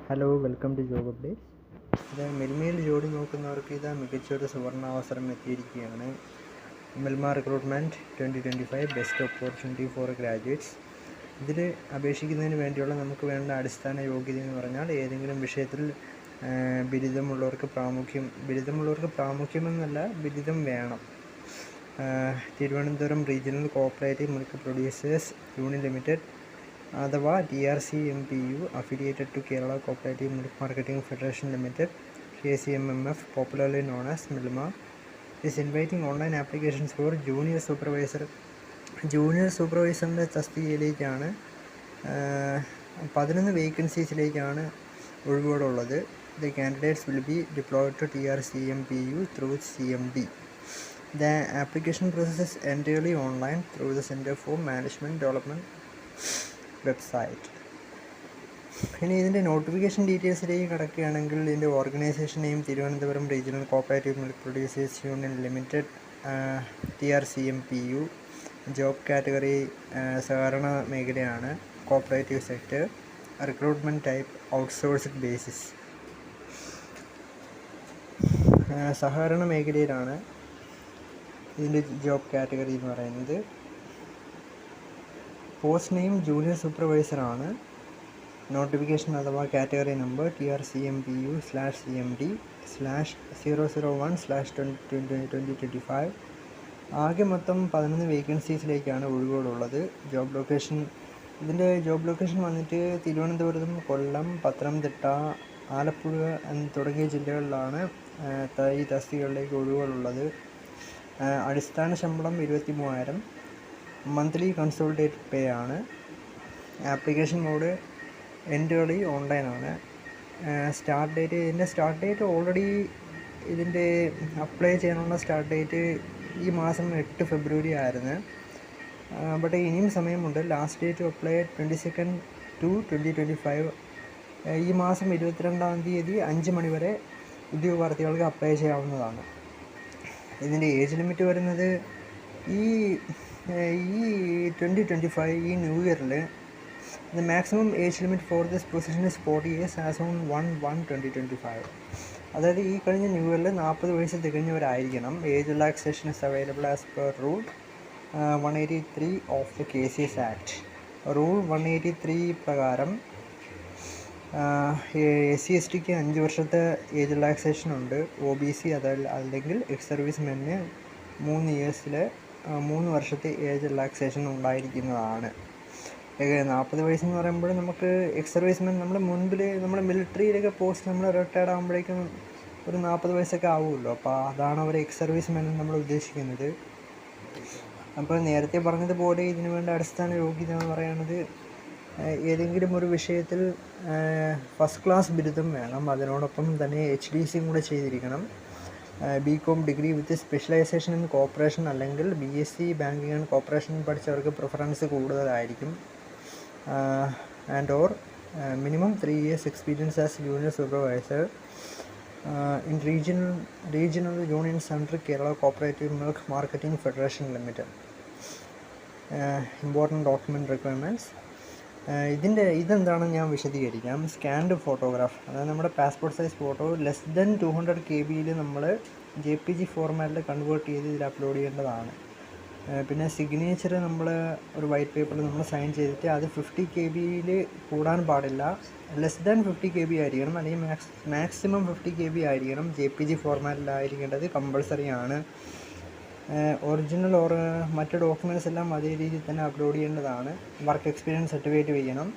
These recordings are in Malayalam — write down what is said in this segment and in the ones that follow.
Hello, welcome to job update. ഇത് മിൽമയിൽ ജോലി നോക്കുന്നവർക്ക് ഇത് മികച്ചൊരു സുവർണാവസരം എത്തിയിരിക്കുകയാണ്. Milma recruitment 2025 best opportunity for graduates. ഇതിൽ അപേക്ഷിക്കുന്നതിന് വേണ്ടിയുള്ള നമുക്ക് വേണ്ട അടിസ്ഥാന യോഗ്യത എന്ന് പറഞ്ഞാൽ ഏതെങ്കിലും വിഷയത്തിൽ ബിരുദമുള്ളവർക്ക് പ്രാമുഖ്യമെന്നല്ല, ബിരുദം വേണം. Thiruvananthapuram regional cooperative milk producers union limited അഥവാ TRCMPU affiliated to Kerala Cooperative Milk Marketing Federation Limited, KCMMF, popularly known as MILMA, is inviting online applications for junior supervisor. Junior സൂപ്പർവൈസറിൻ്റെ തസ്തികയിലേക്കാണ് 11 വേക്കൻസീസിലേക്കാണ് ഒഴിവുകളുള്ളത്. The candidates will be deployed to TRCMPU through CMD. The application process is entirely online through the Center for Management Development website. ഇനി ഇതിൻ്റെ നോട്ടിഫിക്കേഷൻ ഡീറ്റെയിൽസിലേക്ക് കിടക്കുകയാണെങ്കിൽ, ഇതിൻ്റെ organisation name Thiruvananthapuram regional cooperative milk producers union limited TRCMPU. Job category സഹകരണ മേഖലയാണ്, cooperative sector. Recruitment type outsourced basis. സഹകരണ മേഖലയിലാണ് ഇതിൻ്റെ ജോബ് കാറ്റഗറി എന്ന് പറയുന്നത്. പോസ്റ്റ് നെയിം ജൂനിയർ സൂപ്പർവൈസർ ആണ്. നോട്ടിഫിക്കേഷൻ അഥവാ കാറ്റഗറി നമ്പർ TRCMPU/CMD/001/2025. ആകെ മൊത്തം 11 വേക്കൻസീസിലേക്കാണ് ഒഴിവുകളുള്ളത്. ജോബ് ലൊക്കേഷൻ, ഇതിൻ്റെ ജോബ് ലൊക്കേഷൻ വന്നിട്ട് തിരുവനന്തപുരം, കൊല്ലം, പത്തനംതിട്ട, ആലപ്പുഴ തുടങ്ങിയ ജില്ലകളിലാണ് ഈ തസ്തികകളിലേക്ക് ഒഴിവുകളുള്ളത്. അടിസ്ഥാന ശമ്പളം 23,000. മന്ത്ലി കൺസോൾട്ടേറ്റ് പേ ആണ്. ആപ്ലിക്കേഷൻ മോഡ് എൻറ്റേർലി ഓൺലൈനാണ്. സ്റ്റാർട്ട് ഡേറ്റ് ഓൾറെഡി ഇതിൻ്റെ അപ്ലൈ ചെയ്യാനുള്ള സ്റ്റാർട്ട് ഡേറ്റ് ഈ മാസം 8 ഫെബ്രുവരി ആയിരുന്നു. ബട്ട് ഇനിയും സമയമുണ്ട്. Last date apply 22/2/2025. ഈ മാസം 22-ാം തീയതി 5 മണി വരെ ഉദ്യോഗാർത്ഥികൾക്ക് അപ്ലൈ ചെയ്യാവുന്നതാണ്. ഇതിൻ്റെ ഏജ് ലിമിറ്റ് വരുന്നത് ഈ 2025 ഈ ന്യൂ ഇയറിൽ the maximum age limit for this position is 40 years as on 1/1/2025. അതായത് ഈ കഴിഞ്ഞ ന്യൂ ഇയറിൽ 40 വയസ്സ് തികഞ്ഞവരായിരിക്കണം. Age relaxation is available as per rule 183 of the KCS act. Rule 183 പ്രകാരം SC/STക്ക് 5 വർഷത്തെ ഏജ് റിലാക്സേഷൻ ഉണ്ട്. OBC അല്ലെങ്കിൽ എക്സ് സർവീസ് മെന്നിന് 3 വർഷത്തെ ഏജ് റിലാക്സേഷൻ ഉണ്ടായിരിക്കുന്നതാണ്. 40 വയസ്സെന്ന് പറയുമ്പോൾ നമുക്ക് എക്സ് സർവീസ്മെൻ നമ്മുടെ മിലിറ്ററിയിലൊക്കെ പോസ്റ്റ് നമ്മൾ റിട്ടയർഡ് ആകുമ്പോഴേക്കും ഒരു 40 വയസ്സൊക്കെ ആവുമല്ലോ. അപ്പോൾ അതാണ് അവർ എക്സ് സർവീസ്മെൻ നമ്മൾ ഉദ്ദേശിക്കുന്നത്. അപ്പോൾ നേരത്തെ പറഞ്ഞതുപോലെ ഇതിനു വേണ്ട അടിസ്ഥാന യോഗ്യത എന്ന് പറയുന്നത് ഏതെങ്കിലും ഒരു വിഷയത്തിൽ ഫസ്റ്റ് ക്ലാസ് ബിരുദം വേണം. അതിനോടൊപ്പം തന്നെ HDC കൂടെ ചെയ്തിരിക്കണം. BCom degree with specialisation in corporation അല്ലെങ്കിൽ BSc ബാങ്കിങ് ആൻഡ് കോർപ്പറേഷൻ പഠിച്ചവർക്ക് പ്രിഫറൻസ് കൂടുതലായിരിക്കും. Or minimum 3 years experience as junior supervisor in regional unions under Kerala cooperative milk marketing federation limited. Important document requirements. ഇതെന്താണെന്ന് ഞാൻ വിശദീകരിക്കാം. സ്കാൻഡ് ഫോട്ടോഗ്രാഫ്, അതായത് നമ്മുടെ പാസ്പോർട്ട് സൈസ് ഫോട്ടോ <200 KB നമ്മൾ JPG ഫോർമാറ്റിൽ കൺവേർട്ട് ചെയ്ത് ഇതിൽ അപ്ലോഡ് ചെയ്യേണ്ടതാണ്. പിന്നെ സിഗ്നേച്ചർ നമ്മൾ ഒരു വൈറ്റ് പേപ്പറിൽ നമ്മൾ സൈൻ ചെയ്തിട്ട് അത് 50 KB കൂടാൻ പാടില്ല. <50 KB ആയിരിക്കണം, അല്ലെങ്കിൽ മാക്സിമം 50 KB ആയിരിക്കണം. JPG ഫോർമാറ്റിലായിരിക്കേണ്ടത് കമ്പൾസറി ആണ്. ഒറിജിനൽ മറ്റ് ഡോക്യുമെൻറ്റ്സ് എല്ലാം അതേ രീതിയിൽ തന്നെ അപ്ലോഡ് ചെയ്യേണ്ടതാണ്. വർക്ക് എക്സ്പീരിയൻസ് സർട്ടിഫിക്കറ്റ് ചെയ്യണം.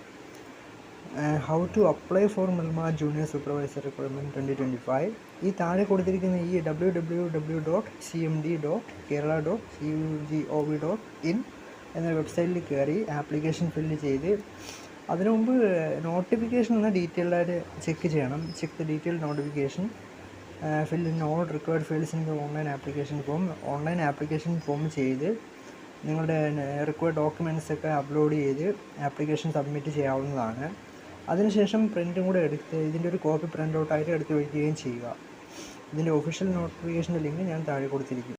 How to apply for Milma junior supervisor recruitment 2025. ഈ താഴെ കൊടുത്തിരിക്കുന്ന ഈ www.cmd.kerala.gov.in എന്ന വെബ്സൈറ്റിൽ കയറി ആപ്ലിക്കേഷൻ ഫില്ല് ചെയ്ത് അതിനു മുമ്പ് നോട്ടിഫിക്കേഷൻ ഒന്ന് ഡീറ്റെയിൽഡായിട്ട് ചെക്ക് ചെയ്യണം. Check the detail notification. fill in all required fields in the online application form ചെയ്ത് നിങ്ങളുടെ റിക്വയർഡ് ഡോക്യുമെൻറ്റ്സ് ഒക്കെ അപ്ലോഡ് ചെയ്ത് ആപ്ലിക്കേഷൻ സബ്മിറ്റ് ചെയ്യാവുന്നതാണ്. അതിനുശേഷം പ്രിൻറ്റും കൂടെ എടുത്ത് ഇതിൻ്റെ ഒരു കോപ്പി പ്രിൻ്റ് ഔട്ടായിട്ട് എടുത്ത് വയ്ക്കുകയും ചെയ്യുക. ഇതിൻ്റെ ഒഫീഷ്യൽ നോട്ടിഫിക്കേഷൻ്റെ ലിങ്ക് ഞാൻ താഴെ കൊടുത്തിരിക്കും.